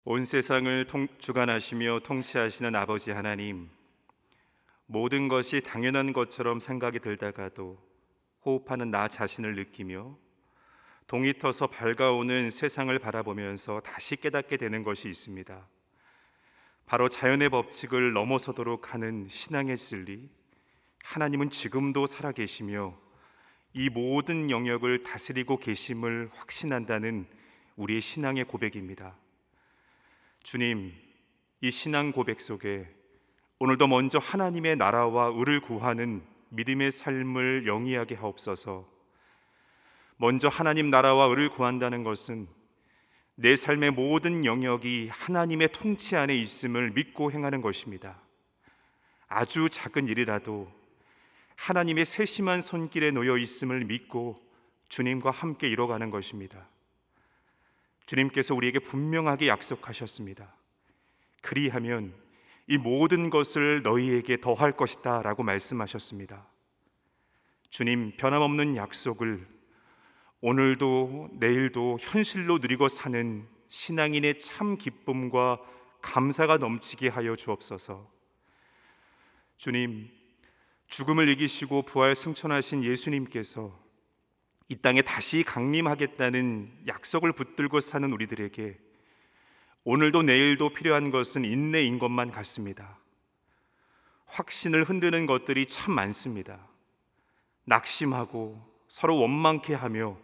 온 세상을 주관하시며 통치하시는 아버지 하나님, 모든 것이 당연한 것처럼 생각이 들다가도 호흡하는 나 자신을 느끼며 동이 터서 밝아오는 세상을 바라보면서 다시 깨닫게 되는 것이 있습니다. 바로 자연의 법칙을 넘어서도록 하는 신앙의 진리, 하나님은 지금도 살아계시며 이 모든 영역을 다스리고 계심을 확신한다는 우리의 신앙의 고백입니다. 주님, 이 신앙 고백 속에 오늘도 먼저 하나님의 나라와 의를 구하는 믿음의 삶을 영위하게 하옵소서. 먼저 하나님 나라와 의를 구한다는 것은 내 삶의 모든 영역이 하나님의 통치 안에 있음을 믿고 행하는 것입니다. 아주 작은 일이라도 하나님의 세심한 손길에 놓여 있음을 믿고 주님과 함께 이뤄가는 것입니다. 주님께서 우리에게 분명하게 약속하셨습니다. 그리하면 이 모든 것을 너희에게 더할 것이다 라고 말씀하셨습니다. 주님 변함없는 약속을 오늘도 내일도 현실로 누리고 사는 신앙인의 참 기쁨과 감사가 넘치게 하여 주옵소서. 주님, 죽음을 이기시고 부활 승천하신 예수님께서 이 땅에 다시 강림하겠다는 약속을 붙들고 사는 우리들에게 오늘도 내일도 필요한 것은 인내인 것만 같습니다. 확신을 흔드는 것들이 참 많습니다. 낙심하고 서로 원망케 하며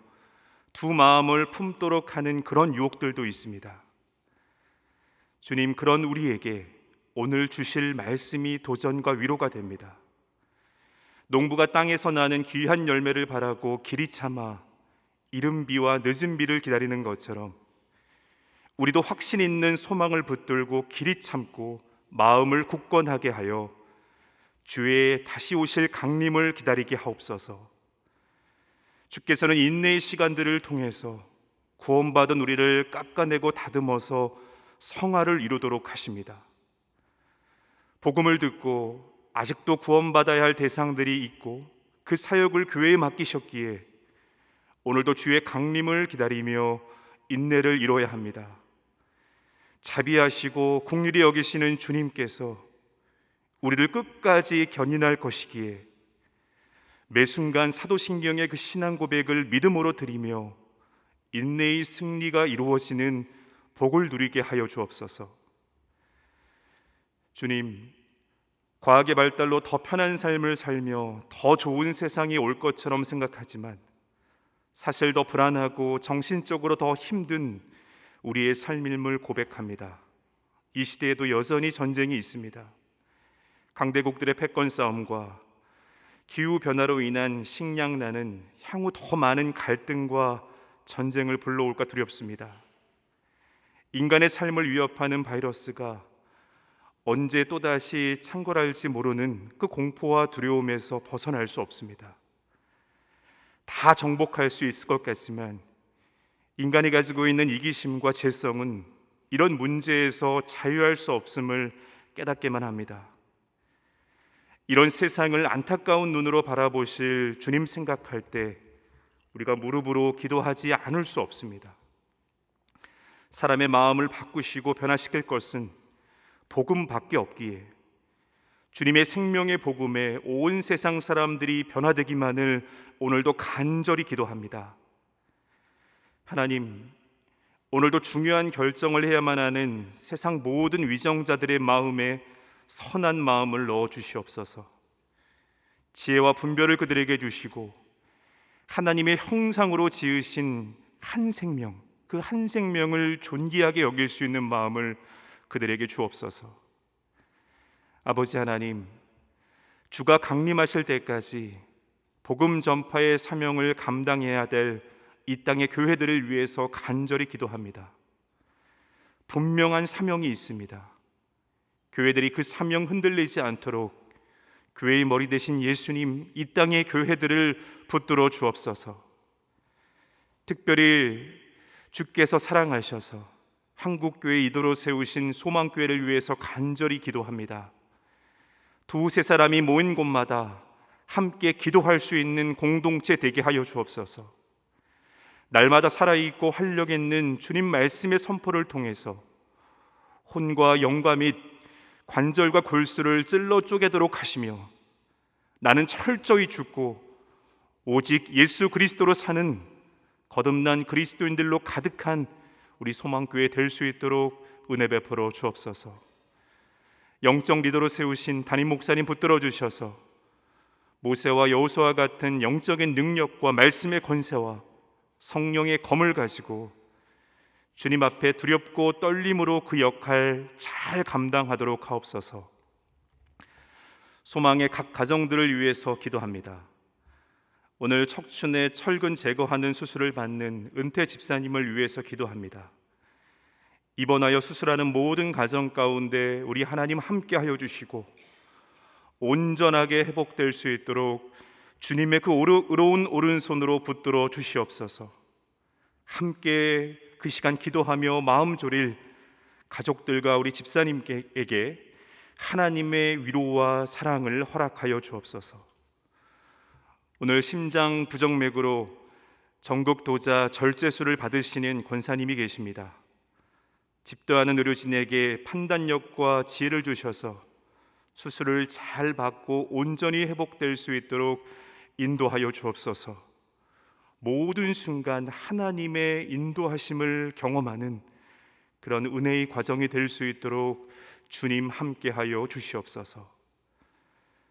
두 마음을 품도록 하는 그런 유혹들도 있습니다. 주님, 그런 우리에게 오늘 주실 말씀이 도전과 위로가 됩니다. 농부가 땅에서 나는 귀한 열매를 바라고 길이 참아 이른 비와 늦은 비를 기다리는 것처럼 우리도 확신 있는 소망을 붙들고 길이 참고 마음을 굳건하게 하여 주의 다시 오실 강림을 기다리게 하옵소서. 주께서는 인내의 시간들을 통해서 구원받은 우리를 깎아내고 다듬어서 성화를 이루도록 하십니다. 복음을 듣고 아직도 구원받아야 할 대상들이 있고 그 사역을 교회에 맡기셨기에 오늘도 주의 강림을 기다리며 인내를 이뤄야 합니다. 자비하시고 긍휼히 여기시는 주님께서 우리를 끝까지 견인할 것이기에 매 순간 사도신경의 그 신앙 고백을 믿음으로 드리며 인내의 승리가 이루어지는 복을 누리게 하여 주옵소서. 주님, 과학의 발달로 더 편한 삶을 살며 더 좋은 세상이 올 것처럼 생각하지만 사실 더 불안하고 정신적으로 더 힘든 우리의 삶임을 고백합니다. 이 시대에도 여전히 전쟁이 있습니다. 강대국들의 패권 싸움과 기후변화로 인한 식량난은 향후 더 많은 갈등과 전쟁을 불러올까 두렵습니다. 인간의 삶을 위협하는 바이러스가 언제 또다시 창궐할지 모르는 그 공포와 두려움에서 벗어날 수 없습니다. 다 정복할 수 있을 것 같지만 인간이 가지고 있는 이기심과 재성은 이런 문제에서 자유할 수 없음을 깨닫게만 합니다. 이런 세상을 안타까운 눈으로 바라보실 주님 생각할 때 우리가 무릎으로 기도하지 않을 수 없습니다. 사람의 마음을 바꾸시고 변화시킬 것은 복음밖에 없기에 주님의 생명의 복음에 온 세상 사람들이 변화되기만을 오늘도 간절히 기도합니다. 하나님, 오늘도 중요한 결정을 해야만 하는 세상 모든 위정자들의 마음에 선한 마음을 넣어 주시옵소서. 지혜와 분별을 그들에게 주시고 하나님의 형상으로 지으신 한 생명, 그 한 생명을 존귀하게 여길 수 있는 마음을 그들에게 주옵소서. 아버지 하나님, 주가 강림하실 때까지 복음 전파의 사명을 감당해야 될 이 땅의 교회들을 위해서 간절히 기도합니다. 분명한 사명이 있습니다. 교회들이 그 사명 흔들리지 않도록 교회의 머리 되신 예수님, 이 땅의 교회들을 붙들어 주옵소서. 특별히 주께서 사랑하셔서 한국교회 이도로 세우신 소망교회를 위해서 간절히 기도합니다. 두세 사람이 모인 곳마다 함께 기도할 수 있는 공동체 되게 하여 주옵소서. 날마다 살아있고 활력 있는 주님 말씀의 선포를 통해서 혼과 영과 및 관절과 골수를 찔러 쪼개도록 하시며 나는 철저히 죽고 오직 예수 그리스도로 사는 거듭난 그리스도인들로 가득한 우리 소망교회 될 수 있도록 은혜 베풀어 주옵소서. 영적 리더로 세우신 담임 목사님 붙들어 주셔서 모세와 여호수아와 같은 영적인 능력과 말씀의 권세와 성령의 검을 가지고 주님 앞에 두렵고 떨림으로 그 역할 잘 감당하도록 하옵소서. 소망의 각 가정들을 위해서 기도합니다. 오늘 척추내 철근 제거하는 수술을 받는 은퇴 집사님을 위해서 기도합니다. 입원하여 수술하는 모든 가정 가운데 우리 하나님 함께하여 주시고 온전하게 회복될 수 있도록 주님의 그 의로운 오른손으로 붙들어 주시옵소서. 함께 그 시간 기도하며 마음 졸일 가족들과 우리 집사님에게 하나님의 위로와 사랑을 허락하여 주옵소서. 오늘 심장 부정맥으로 전국 도자 절제술을 받으시는 권사님이 계십니다. 집도하는 의료진에게 판단력과 지혜를 주셔서 수술을 잘 받고 온전히 회복될 수 있도록 인도하여 주옵소서. 모든 순간 하나님의 인도하심을 경험하는 그런 은혜의 과정이 될 수 있도록 주님 함께하여 주시옵소서.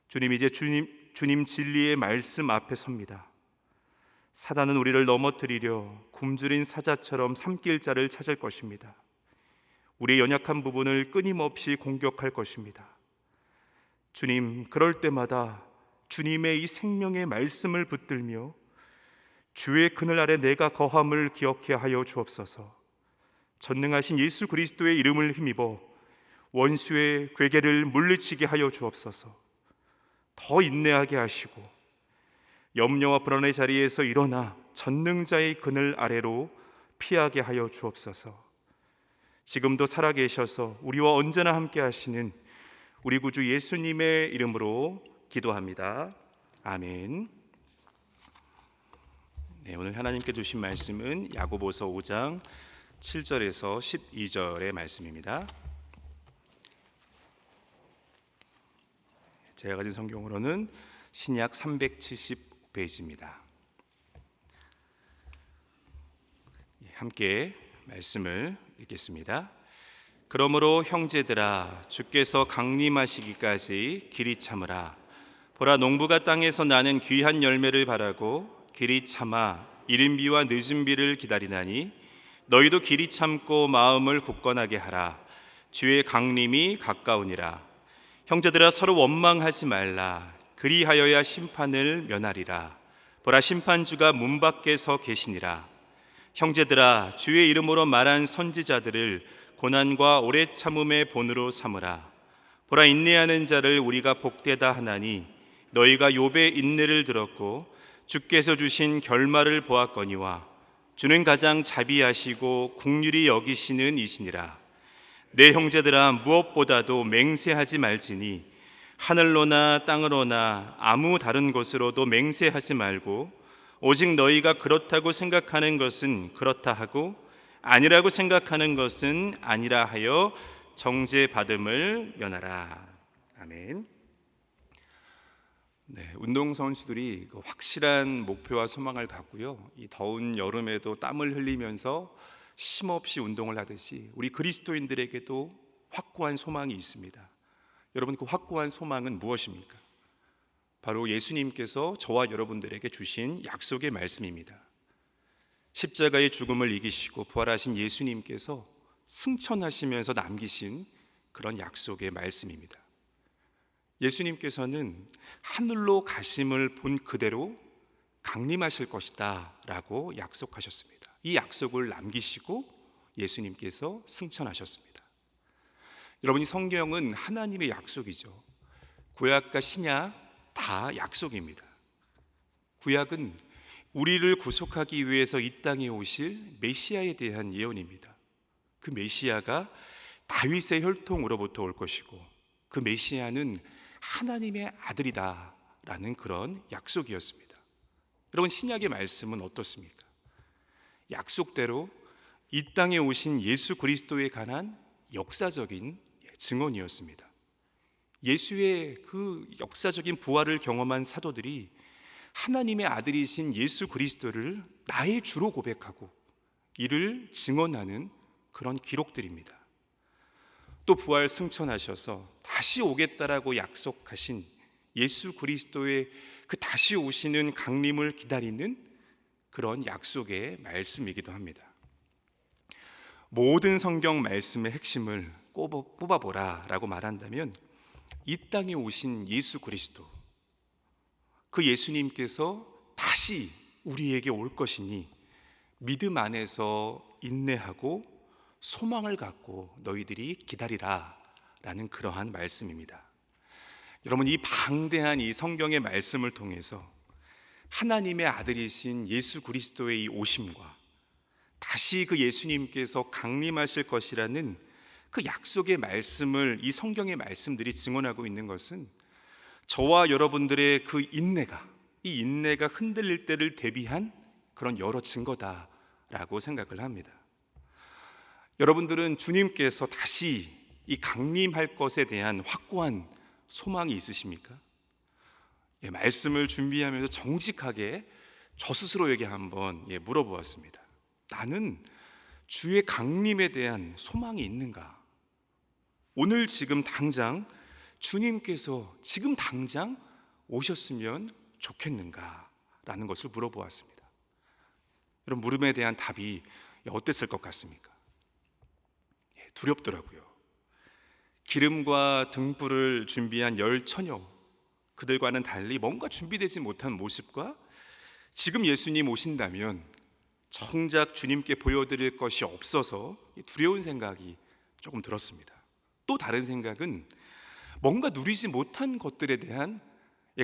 주님, 이제 주님 진리의 말씀 앞에 섭니다. 사단은 우리를 넘어뜨리려 굶주린 사자처럼 삼킬 자를 찾을 것입니다. 우리의 연약한 부분을 끊임없이 공격할 것입니다. 주님, 그럴 때마다 주님의 이 생명의 말씀을 붙들며 주의 그늘 아래 내가 거함을 기억해 하여 주옵소서. 전능하신 예수 그리스도의 이름을 힘입어 원수의 괴계를 물리치게 하여 주옵소서. 더 인내하게 하시고 염려와 불안의 자리에서 일어나 전능자의 그늘 아래로 피하게 하여 주옵소서. 지금도 살아계셔서 우리와 언제나 함께 하시는 우리 구주 예수님의 이름으로 기도합니다. 아멘. 네, 오늘 하나님께 주신 말씀은 야고보서 5장 7절에서 12절의 말씀입니다. 제가 가진 성경으로는 신약 370페이지입니다. 함께 말씀을 읽겠습니다. 그러므로 형제들아, 주께서 강림하시기까지 길이 참으라. 보라, 농부가 땅에서 나는 귀한 열매를 바라고 길이 참아 이른 비와 늦은 비를 기다리나니 너희도 길이 참고 마음을 굳건하게 하라. 주의 강림이 가까우니라. 형제들아, 서로 원망하지 말라. 그리하여야 심판을 면하리라. 보라, 심판주가 문 밖에 서 계시니라. 형제들아, 주의 이름으로 말한 선지자들을 고난과 오래 참음의 본으로 삼으라. 보라, 인내하는 자를 우리가 복되다 하나니 너희가 욥의 인내를 들었고 주께서 주신 결말을 보았거니와 주는 가장 자비하시고 긍휼히 여기시는 이시니라. 내 형제들아, 무엇보다도 맹세하지 말지니 하늘로나 땅으로나 아무 다른 곳으로도 맹세하지 말고 오직 너희가 그렇다고 생각하는 것은 그렇다 하고 아니라고 생각하는 것은 아니라 하여 정죄받음을 면하라. 아멘. 네, 운동선수들이 확실한 목표와 소망을 갖고요, 이 더운 여름에도 땀을 흘리면서 쉼없이 운동을 하듯이 우리 그리스도인들에게도 확고한 소망이 있습니다. 여러분, 그 확고한 소망은 무엇입니까? 바로 예수님께서 저와 여러분들에게 주신 약속의 말씀입니다. 십자가의 죽음을 이기시고 부활하신 예수님께서 승천하시면서 남기신 그런 약속의 말씀입니다. 예수님께서는 하늘로 가심을 본 그대로 강림하실 것이다 라고 약속하셨습니다. 이 약속을 남기시고 예수님께서 승천하셨습니다. 여러분이 성경은 하나님의 약속이죠. 구약과 신약 다 약속입니다. 구약은 우리를 구속하기 위해서 이 땅에 오실 메시아에 대한 예언입니다. 그 메시아가 다윗의 혈통으로부터 올 것이고 그 메시아는 하나님의 아들이다 라는 그런 약속이었습니다. 여러분, 신약의 말씀은 어떻습니까? 약속대로 이 땅에 오신 예수 그리스도에 관한 역사적인 증언이었습니다. 예수의 그 역사적인 부활을 경험한 사도들이 하나님의 아들이신 예수 그리스도를 나의 주로 고백하고 이를 증언하는 그런 기록들입니다. 또 부활 승천하셔서 다시 오겠다라고 약속하신 예수 그리스도의 그 다시 오시는 강림을 기다리는 그런 약속의 말씀이기도 합니다. 모든 성경 말씀의 핵심을 뽑아보라 라고 말한다면 이 땅에 오신 예수 그리스도, 그 예수님께서 다시 우리에게 올 것이니 믿음 안에서 인내하고 소망을 갖고 너희들이 기다리라 라는 그러한 말씀입니다. 여러분, 이 방대한 이 성경의 말씀을 통해서 하나님의 아들이신 예수 그리스도의 이 오심과 다시 그 예수님께서 강림하실 것이라는 그 약속의 말씀을 이 성경의 말씀들이 증언하고 있는 것은 저와 여러분들의 그 이 인내가 흔들릴 때를 대비한 그런 여러 증거다라고 생각을 합니다. 여러분들은 주님께서 다시 이 강림할 것에 대한 확고한 소망이 있으십니까? 말씀을 준비하면서 정직하게 저 스스로에게 한번 물어보았습니다. 나는 주의 강림에 대한 소망이 있는가? 오늘 지금 당장 주님께서 지금 당장 오셨으면 좋겠는가? 라는 것을 물어보았습니다. 여러분, 물음에 대한 답이 어땠을 것 같습니까? 두렵더라고요. 기름과 등불을 준비한 10처녀, 그들과는 달리 뭔가 준비되지 못한 모습과 지금 예수님 오신다면 정작 주님께 보여드릴 것이 없어서 두려운 생각이 조금 들었습니다. 또 다른 생각은 뭔가 누리지 못한 것들에 대한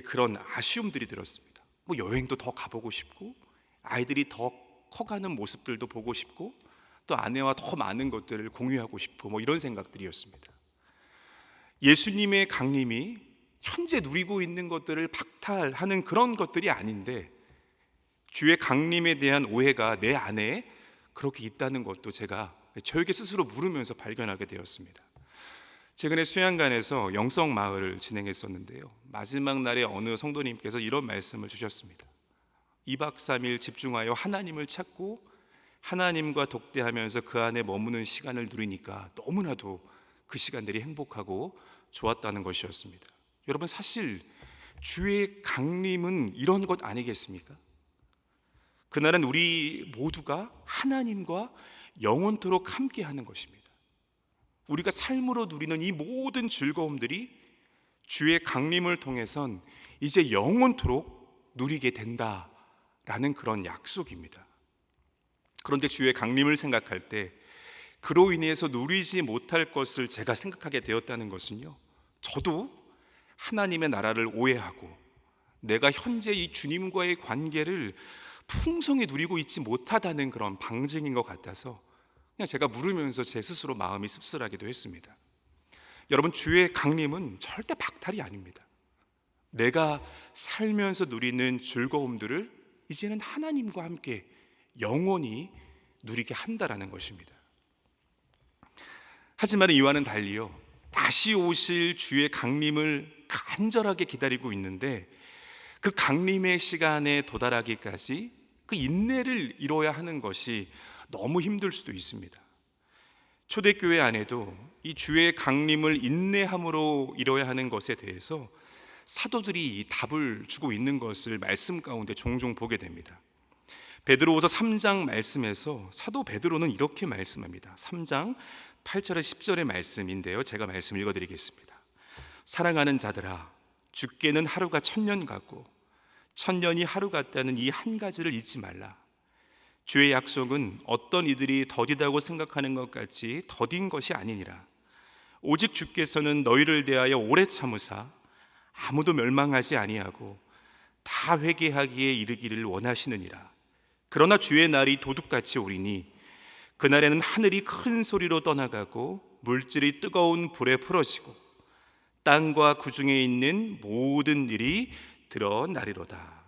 그런 아쉬움들이 들었습니다. 여행도 더 가보고 싶고, 아이들이 더 커가는 모습들도 보고 싶고, 또 아내와 더 많은 것들을 공유하고 싶고, 이런 생각들이었습니다. 예수님의 강림이 현재 누리고 있는 것들을 박탈하는 그런 것들이 아닌데, 주의 강림에 대한 오해가 내 안에 그렇게 있다는 것도 제가 저에게 스스로 물으면서 발견하게 되었습니다. 최근에 수양관에서 영성마을을 진행했었는데요, 마지막 날에 어느 성도님께서 이런 말씀을 주셨습니다. 2박 3일 집중하여 하나님을 찾고 하나님과 독대하면서 그 안에 머무는 시간을 누리니까 너무나도 그 시간들이 행복하고 좋았다는 것이었습니다. 여러분, 사실 주의 강림은 이런 것 아니겠습니까? 그날은 우리 모두가 하나님과 영원토록 함께하는 것입니다. 우리가 삶으로 누리는 이 모든 즐거움들이 주의 강림을 통해선 이제 영원토록 누리게 된다라는 그런 약속입니다. 그런데 주의 강림을 생각할 때 그로 인해서 누리지 못할 것을 제가 생각하게 되었다는 것은요, 저도 하나님의 나라를 오해하고 내가 현재 이 주님과의 관계를 풍성히 누리고 있지 못하다는 그런 방증인 것 같아서 그냥 제가 물으면서 제 스스로 마음이 씁쓸하기도 했습니다. 여러분, 주의 강림은 절대 박탈이 아닙니다. 내가 살면서 누리는 즐거움들을 이제는 하나님과 함께 영원히 누리게 한다라는 것입니다. 하지만 이와는 달리요, 다시 오실 주의 강림을 간절하게 기다리고 있는데 그 강림의 시간에 도달하기까지 그 인내를 이뤄야 하는 것이 너무 힘들 수도 있습니다. 초대교회 안에도 이 주의 강림을 인내함으로 이뤄야 하는 것에 대해서 사도들이 답을 주고 있는 것을 말씀 가운데 종종 보게 됩니다. 베드로후서 3장 말씀에서 사도 베드로는 이렇게 말씀합니다. 3장 8절에 10절의 말씀인데요, 제가 말씀 읽어드리겠습니다. 사랑하는 자들아, 죽게는 하루가 1000년 같고 1000년이 하루 같다는 이 한 가지를 잊지 말라. 주의 약속은 어떤 이들이 더디다고 생각하는 것 같이 더딘 것이 아니니라. 오직 주께서는 너희를 대하여 오래 참으사 아무도 멸망하지 아니하고 다 회개하기에 이르기를 원하시느니라. 그러나 주의 날이 도둑같이 오리니 그날에는 하늘이 큰 소리로 떠나가고 물질이 뜨거운 불에 풀어지고 땅과 그 중에 있는 모든 일이 드러나리로다.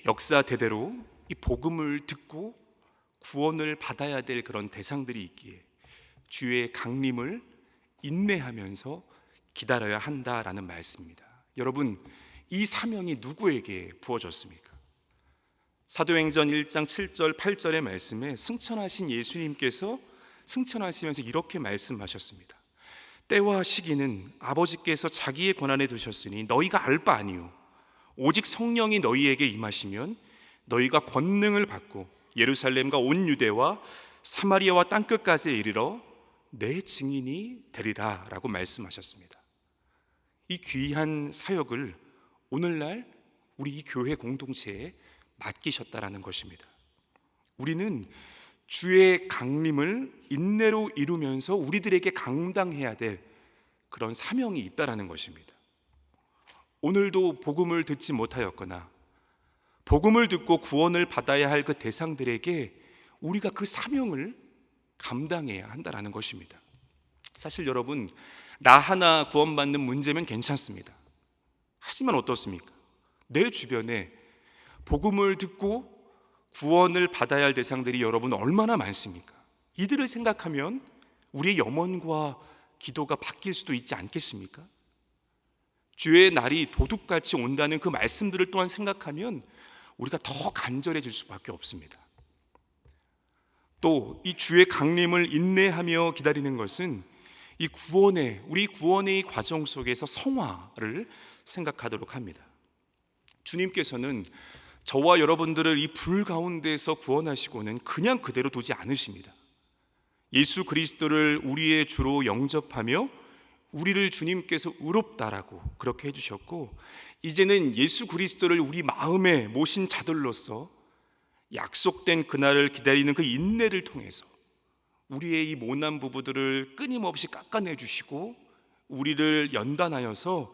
역사 대대로 이 복음을 듣고 구원을 받아야 될 그런 대상들이 있기에 주의 강림을 인내하면서 기다려야 한다라는 말씀입니다. 여러분, 이 사명이 누구에게 부어졌습니까? 사도행전 1장 7절 8절의 말씀에 승천하신 예수님께서 승천하시면서 이렇게 말씀하셨습니다. 때와 시기는 아버지께서 자기의 권한에 두셨으니 너희가 알 바 아니요 오직 성령이 너희에게 임하시면 너희가 권능을 받고 예루살렘과 온 유대와 사마리아와 땅끝까지 이르러 내 증인이 되리라 라고 말씀하셨습니다. 이 귀한 사역을 오늘날 우리 이 교회 공동체에 맡기셨다라는 것입니다. 우리는 주의 강림을 인내로 이루면서 우리들에게 감당해야 될 그런 사명이 있다라는 것입니다. 오늘도 복음을 듣지 못하였거나 복음을 듣고 구원을 받아야 할 그 대상들에게 우리가 그 사명을 감당해야 한다라는 것입니다. 사실 여러분, 나 하나 구원받는 문제면 괜찮습니다. 하지만 어떻습니까? 내 주변에 복음을 듣고 구원을 받아야 할 대상들이 여러분 얼마나 많습니까? 이들을 생각하면 우리의 염원과 기도가 바뀔 수도 있지 않겠습니까? 주의 날이 도둑같이 온다는 그 말씀들을 또한 생각하면 우리가 더 간절해질 수밖에 없습니다. 또 이 주의 강림을 인내하며 기다리는 것은 우리 구원의 과정 속에서 성화를 생각하도록 합니다. 주님께서는 저와 여러분들을 이 불 가운데서 구원하시고는 그냥 그대로 두지 않으십니다. 예수 그리스도를 우리의 주로 영접하며 우리를 주님께서 의롭다라고 그렇게 해주셨고, 이제는 예수 그리스도를 우리 마음에 모신 자들로서 약속된 그날을 기다리는 그 인내를 통해서 우리의 이 모난 부부들을 끊임없이 깎아내 주시고 우리를 연단하여서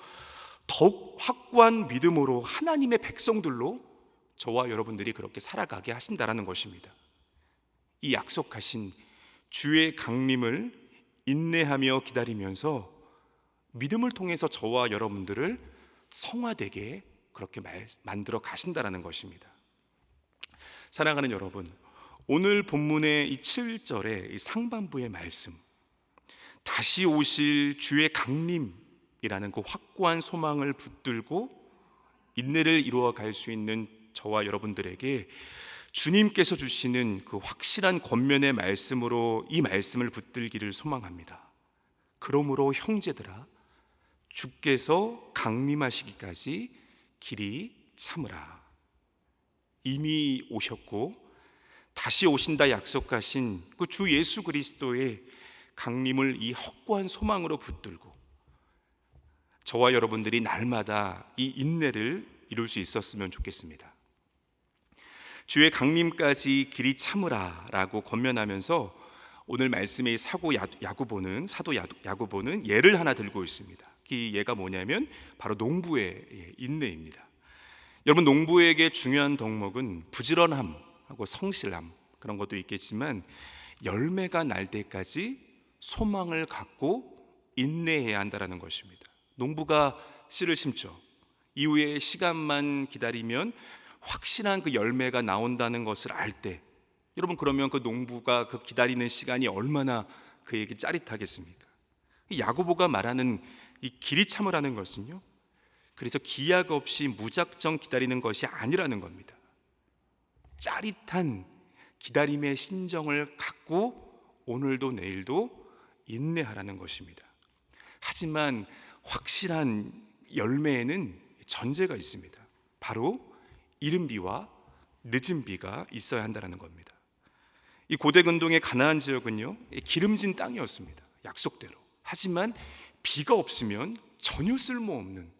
더욱 확고한 믿음으로 하나님의 백성들로 저와 여러분들이 그렇게 살아가게 하신다라는 것입니다. 이 약속하신 주의 강림을 인내하며 기다리면서 믿음을 통해서 저와 여러분들을 성화되게 그렇게 만들어 가신다라는 것입니다. 사랑하는 여러분, 오늘 본문의 이 7절의 이 상반부의 말씀, 다시 오실 주의 강림이라는 그 확고한 소망을 붙들고 인내를 이루어 갈 수 있는 저와 여러분들에게 주님께서 주시는 그 확실한 권면의 말씀으로 이 말씀을 붙들기를 소망합니다. 그러므로 형제들아, 주께서 강림하시기까지 길이 참으라. 이미 오셨고 다시 오신다 약속하신 그 주 예수 그리스도의 강림을 이 확고한 소망으로 붙들고 저와 여러분들이 날마다 이 인내를 이룰 수 있었으면 좋겠습니다. 주의 강림까지 길이 참으라 라고 권면하면서 오늘 말씀의 사도 야고보는 예를 하나 들고 있습니다. 이 예가 뭐냐면 바로 농부의 인내입니다. 여러분, 농부에게 중요한 덕목은 부지런함하고 성실함, 그런 것도 있겠지만 열매가 날 때까지 소망을 갖고 인내해야 한다는 것입니다. 농부가 씨를 심죠. 이후에 시간만 기다리면 확실한 그 열매가 나온다는 것을 알 때, 여러분, 그러면 그 농부가 그 기다리는 시간이 얼마나 그에게 짜릿하겠습니까? 야고보가 말하는 이 길이 참으라는 것은요, 그래서 기약 없이 무작정 기다리는 것이 아니라는 겁니다. 짜릿한 기다림의 심정을 갖고 오늘도 내일도 인내하라는 것입니다. 하지만 확실한 열매에는 전제가 있습니다. 바로 이른 비와 늦은 비가 있어야 한다는 겁니다. 이 고대 근동의 가나안 지역은요, 기름진 땅이었습니다. 약속대로. 하지만 비가 없으면 전혀 쓸모없는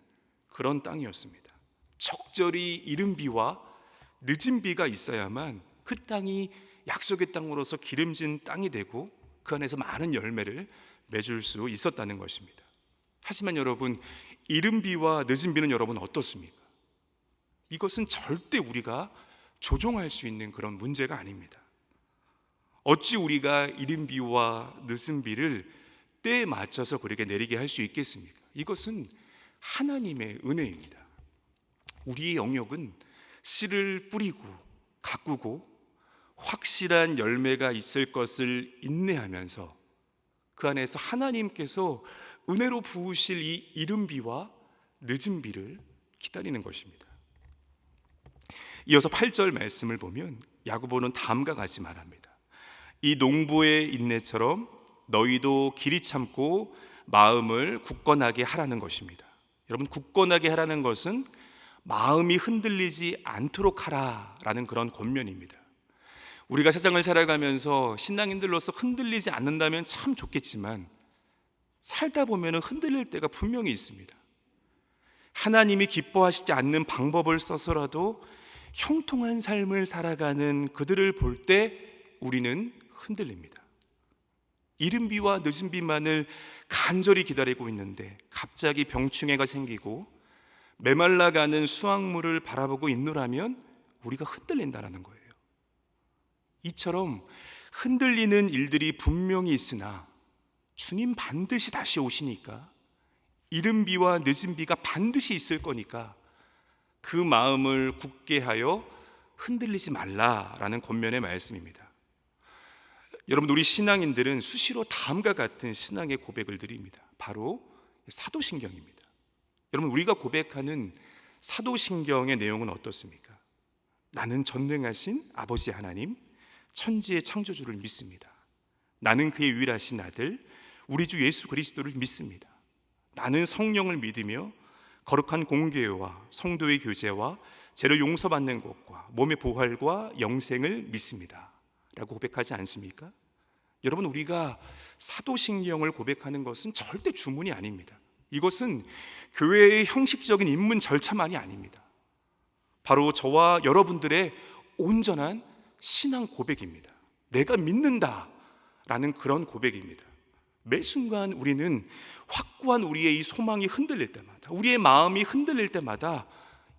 그런 땅이었습니다. 적절히 이른 비와 늦은 비가 있어야만 그 땅이 약속의 땅으로서 기름진 땅이 되고 그 안에서 많은 열매를 맺을 수 있었다는 것입니다. 하지만 여러분, 이른 비와 늦은 비는 여러분 어떻습니까? 이것은 절대 우리가 조종할 수 있는 그런 문제가 아닙니다. 어찌 우리가 이른 비와 늦은 비를 때에 맞춰서 그렇게 내리게 할 수 있겠습니까? 이것은 하나님의 은혜입니다. 우리의 영역은 씨를 뿌리고 가꾸고 확실한 열매가 있을 것을 인내하면서 그 안에서 하나님께서 은혜로 부으실 이 이른 비와 늦은 비를 기다리는 것입니다. 이어서 8절 말씀을 보면 야고보는 다음과 같이 말합니다. 이 농부의 인내처럼 너희도 길이 참고 마음을 굳건하게 하라는 것입니다. 여러분, 굳건하게 하라는 것은 마음이 흔들리지 않도록 하라라는 그런 권면입니다. 우리가 세상을 살아가면서 신앙인들로서 흔들리지 않는다면 참 좋겠지만 살다 보면 흔들릴 때가 분명히 있습니다. 하나님이 기뻐하시지 않는 방법을 써서라도 형통한 삶을 살아가는 그들을 볼 때 우리는 흔들립니다. 이른 비와 늦은 비만을 간절히 기다리고 있는데 갑자기 병충해가 생기고 메말라가는 수확물을 바라보고 있노라면 우리가 흔들린다는 거예요. 이처럼 흔들리는 일들이 분명히 있으나 주님 반드시 다시 오시니까, 이른 비와 늦은 비가 반드시 있을 거니까 그 마음을 굳게 하여 흔들리지 말라라는 권면의 말씀입니다. 여러분, 우리 신앙인들은 수시로 다음과 같은 신앙의 고백을 드립니다. 바로 사도신경입니다. 여러분, 우리가 고백하는 사도신경의 내용은 어떻습니까? 나는 전능하신 아버지 하나님, 천지의 창조주를 믿습니다. 나는 그의 유일하신 아들 우리 주 예수 그리스도를 믿습니다. 나는 성령을 믿으며 거룩한 공교회와 성도의 교제와 죄를 용서받는 것과 몸의 부활과 영생을 믿습니다 라고 고백하지 않습니까? 여러분, 우리가 사도신경을 고백하는 것은 절대 주문이 아닙니다. 이것은 교회의 형식적인 입문 절차만이 아닙니다. 바로 저와 여러분들의 온전한 신앙 고백입니다. 내가 믿는다라는 그런 고백입니다. 매 순간 우리는 확고한 우리의 이 소망이 흔들릴 때마다, 우리의 마음이 흔들릴 때마다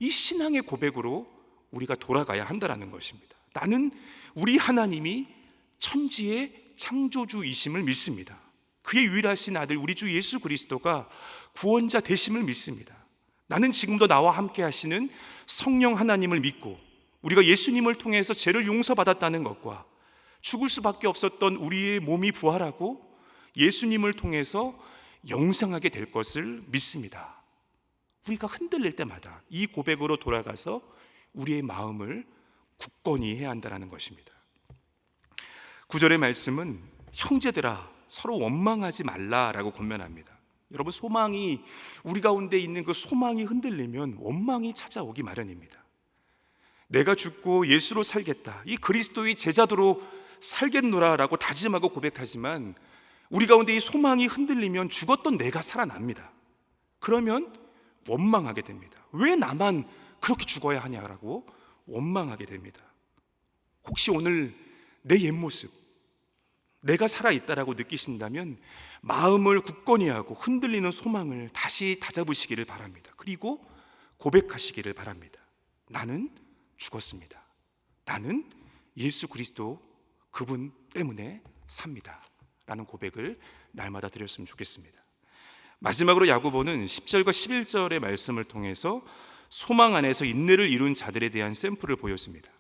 이 신앙의 고백으로 우리가 돌아가야 한다는 것입니다. 나는 우리 하나님이 천지의 창조주이심을 믿습니다. 그의 유일하신 아들 우리 주 예수 그리스도가 구원자 되심을 믿습니다. 나는 지금도 나와 함께 하시는 성령 하나님을 믿고 우리가 예수님을 통해서 죄를 용서받았다는 것과 죽을 수밖에 없었던 우리의 몸이 부활하고 예수님을 통해서 영생하게 될 것을 믿습니다. 우리가 흔들릴 때마다 이 고백으로 돌아가서 우리의 마음을 굳건히 해야 한다는 것입니다. 9절의 말씀은 형제들아 서로 원망하지 말라라고 권면합니다. 여러분, 소망이 우리 가운데 있는 그 소망이 흔들리면 원망이 찾아오기 마련입니다. 내가 죽고 예수로 살겠다, 이 그리스도의 제자도로 살겠노라라고 다짐하고 고백하지만 우리 가운데 이 소망이 흔들리면 죽었던 내가 살아납니다. 그러면 원망하게 됩니다. 왜 나만 그렇게 죽어야 하냐라고 원망하게 됩니다. 혹시 오늘 내 옛모습, 내가 살아있다라고 느끼신다면 마음을 굳건히 하고 흔들리는 소망을 다시 다잡으시기를 바랍니다. 그리고 고백하시기를 바랍니다. 나는 죽었습니다. 나는 예수 그리스도 그분 때문에 삽니다 라는 고백을 날마다 드렸으면 좋겠습니다. 마지막으로 야고보는 10절과 11절의 말씀을 통해서 소망 안에서 인내를 이룬 자들에 대한 샘플을 보였습니다.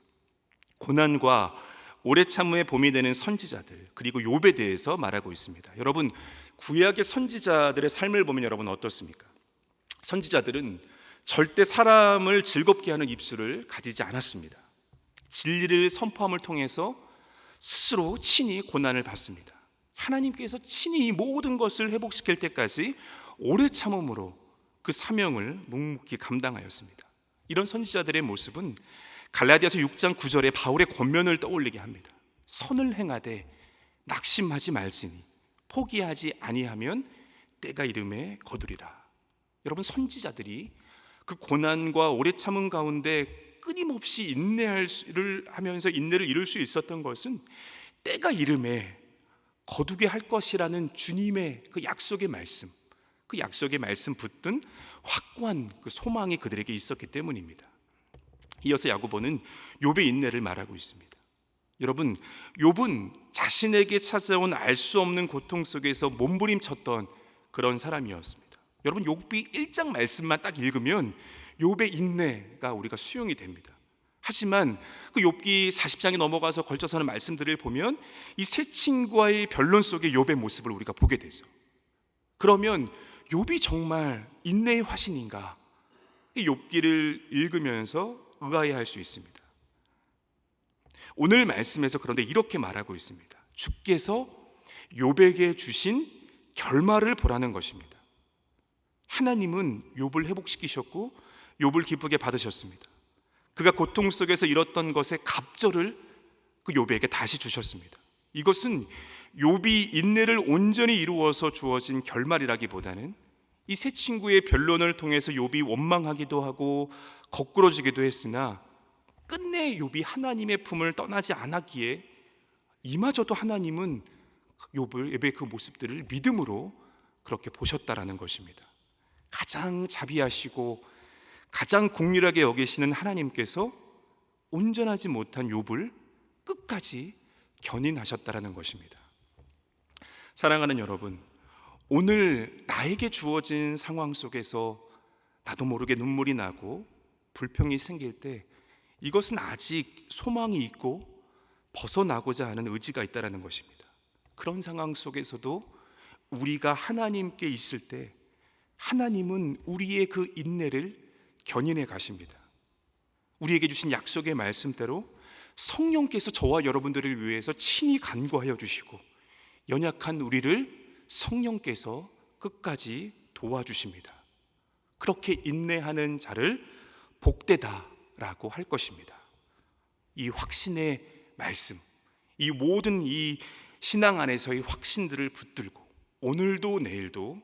고난과 오래 참음의 봄이 되는 선지자들, 그리고 욥에 대해서 말하고 있습니다. 여러분, 구약의 선지자들의 삶을 보면 여러분 어떻습니까? 선지자들은 절대 사람을 즐겁게 하는 입술을 가지지 않았습니다. 진리를 선포함을 통해서 스스로 친히 고난을 받습니다. 하나님께서 친히 이 모든 것을 회복시킬 때까지 오래 참음으로 그 사명을 묵묵히 감당하였습니다. 이런 선지자들의 모습은 갈라디아서 6장 9절에 바울의 권면을 떠올리게 합니다. 선을 행하되 낙심하지 말지니 포기하지 아니하면 때가 이름에 거두리라. 여러분, 선지자들이 그 고난과 오래 참음 가운데 끊임없이 인내를 하면서 인내를 이룰 수 있었던 것은 때가 이름에 거두게 할 것이라는 주님의 그 약속의 말씀, 그 약속의 말씀 붙든 확고한 그 소망이 그들에게 있었기 때문입니다. 이어서 야고보는 욥의 인내를 말하고 있습니다. 여러분, 욥은 자신에게 찾아온 알 수 없는 고통 속에서 몸부림쳤던 그런 사람이었습니다. 여러분, 욥기 1장 말씀만 딱 읽으면 욥의 인내가 우리가 수용이 됩니다. 하지만 그 욥기 40장에 넘어가서 걸쳐서는 말씀들을 보면 이 세 친구와의 변론 속에 욥의 모습을 우리가 보게 되죠. 그러면 욥이 정말 인내의 화신인가? 이 욥기를 읽으면서 의아해할 수 있습니다. 오늘 말씀에서 그런데 이렇게 말하고 있습니다. 주께서 욥에게 주신 결말을 보라는 것입니다. 하나님은 욥을 회복시키셨고 욥을 기쁘게 받으셨습니다. 그가 고통 속에서 잃었던 것의 갑절을 그 욥에게 다시 주셨습니다. 이것은 욥이 인내를 온전히 이루어서 주어진 결말이라기보다는 이 세 친구의 변론을 통해서 욥이 원망하기도 하고 거꾸러지기도 했으나 끝내 욥이 하나님의 품을 떠나지 않았기에 이마저도 하나님은 욥의 그 모습들을 믿음으로 그렇게 보셨다라는 것입니다. 가장 자비하시고 가장 긍휼하게 여기시는 하나님께서 온전하지 못한 욥을 끝까지 견인하셨다라는 것입니다. 사랑하는 여러분, 오늘 나에게 주어진 상황 속에서 나도 모르게 눈물이 나고 불평이 생길 때 이것은 아직 소망이 있고 벗어나고자 하는 의지가 있다는 것입니다. 그런 상황 속에서도 우리가 하나님께 있을 때 하나님은 우리의 그 인내를 견인해 가십니다. 우리에게 주신 약속의 말씀대로 성령께서 저와 여러분들을 위해서 친히 간구하여 주시고 연약한 우리를 성령께서 끝까지 도와주십니다. 그렇게 인내하는 자를 복되다라고 할 것입니다. 이 확신의 말씀, 이 모든 이 신앙 안에서의 확신들을 붙들고 오늘도 내일도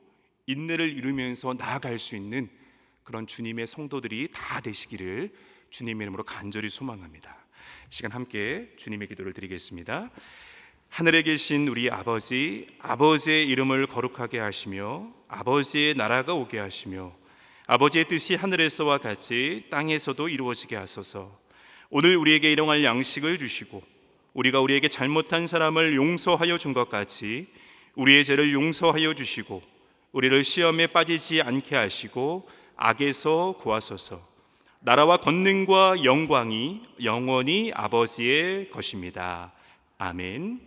인내를 이루면서 나아갈 수 있는 그런 주님의 성도들이 다 되시기를 주님의 이름으로 간절히 소망합니다. 시간 함께 주님의 기도를 드리겠습니다. 하늘에 계신 우리 아버지, 아버지의 이름을 거룩하게 하시며 아버지의 나라가 오게 하시며 아버지의 뜻이 하늘에서와 같이 땅에서도 이루어지게 하소서. 오늘 우리에게 일용할 양식을 주시고 우리가 우리에게 잘못한 사람을 용서하여 준 것 같이 우리의 죄를 용서하여 주시고 우리를 시험에 빠지지 않게 하시고 악에서 구하소서. 나라와 권능과 영광이 영원히 아버지의 것입니다. 아멘.